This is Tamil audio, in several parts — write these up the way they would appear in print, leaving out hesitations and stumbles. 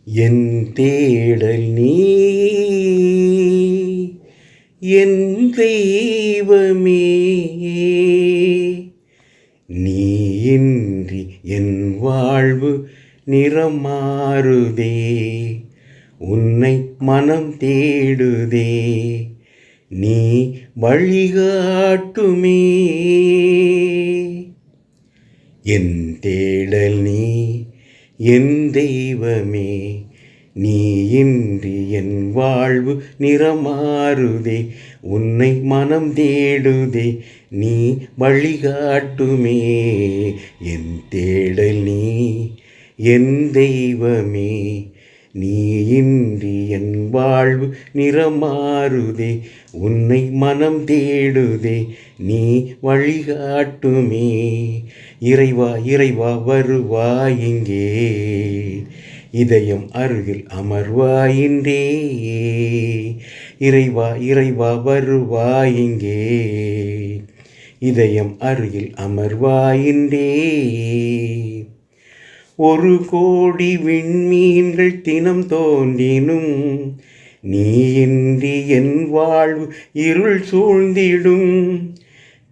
என் தேடல் நீ என் தெய்வமே நீ இன்றி என் வாழ்வு நிறம் மாறுதே உன்னை மனம் தேடுதே நீ வழிகாட்டுமே என் தேடல் நீ என் தெய்வமே நீ இன்றி என் வாழ்வு நிறமாறுதே உன்னை மனம் தேடுதே நீ வழிகாட்டுமே என் தேடல் நீ என் தெய்வமே நீ இன்றி என் வாழ்வு நிறமாறுதே உன்னை மனம் தேடுதே நீ வழிகாட்டுமே இறைவா இறைவா வருவாய் இங்கே இதயம் அருகில் அமர்வாயின்றே இறைவா இறைவா வருவாய் இங்கே இதயம் அருகில் அமர்வாயின்றே ஒரு கோடி விண்மீன்கள் தினம் தோன்றினும் நீ இன்றி என் வாழ்வு இருள் சூழ்ந்திடும்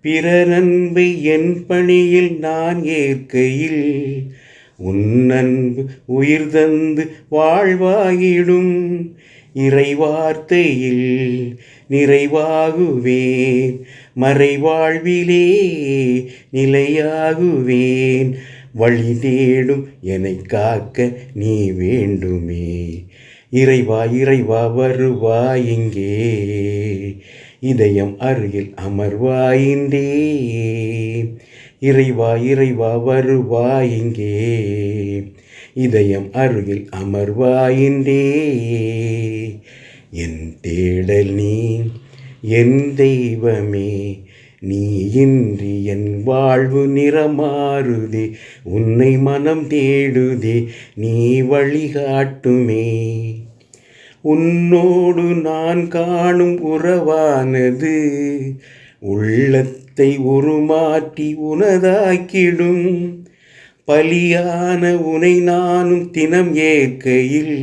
பிறர் அன்பை என் பணியில் நான் ஏற்கையில் உன் அன்பு உயிர் தந்து வாழ்வாகிடும் இறைவார்த்தையில் நிறைவாகுவேன் மறைவாழ்விலே நிலையாகுவேன் வழி தேடும் என்னை காக்க நீ வேண்டுமே இறைவா இறைவா வருவாய் இங்கே இதயம் அருகில் அமர்வாயின்றே இறைவா இறைவா வருவாய் இங்கே இதயம் அருகில் அமர்வாயின்றே என் தேடல் நீ என் தெய்வமே நீ இன்றி என் வாழ்வு நிறமாறுதே உன்னை மனம் தேடுதே நீ வழிகாட்டுமே உன்னோடு நான் காணும் உறவானது உள்ளத்தை உருமாற்றி உனதாக்கிடும் பலியான உனை நானும் தினம் ஏற்கையில்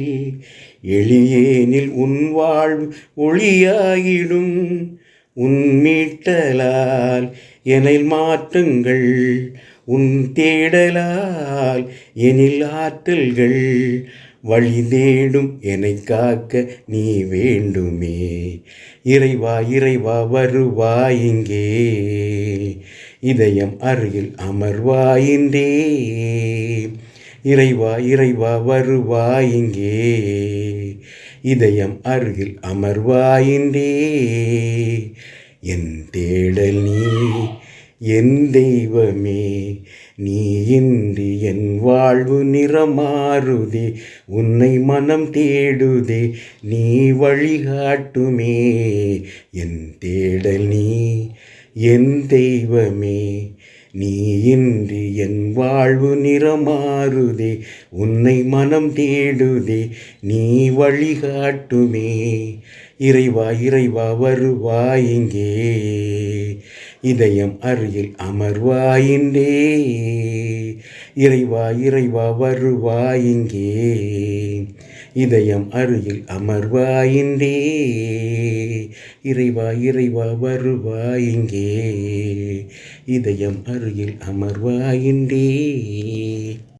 எளியேனில் உன் வாழ்வு ஒளியாகிடும் உன் மீட்டலால் எனில் மாற்றங்கள் உன் தேடலால் எனில் ஆற்றல்கள் வழி தேடும் என்னை காக்க நீ வேண்டுமே இறைவா இறைவா வருவாய் இங்கே இதயம் அருகில் அமர்வாயின்றே இறைவா இறைவா வருவாய் இங்கே இதயம் அருகில் அமர்வாயின்றே என் தேடல் நீ என் தெய்வமே நீ இன்றி என் வாழ்வு நிறமாறுதே உன்னை மனம் தேடுதே நீ வழிகாட்டுமே என் தேடல் நீ என் தெய்வமே நீ இன்றி என் வாழ்வு நிறமாறுதே உன்னை மனம் தேடுதே நீ வழிகாட்டுமே இறைவா இறைவா வருவாய் இங்கே இதயம் அருகில் அமர்வாயின்றே இறைவா இறைவா வருவாய் இங்கே இதயம் அருகில் அமர்வாயின்றே இறைவா இறைவா வருவாய் இங்கே இதயம் அருகில் அமர்வாயின்றே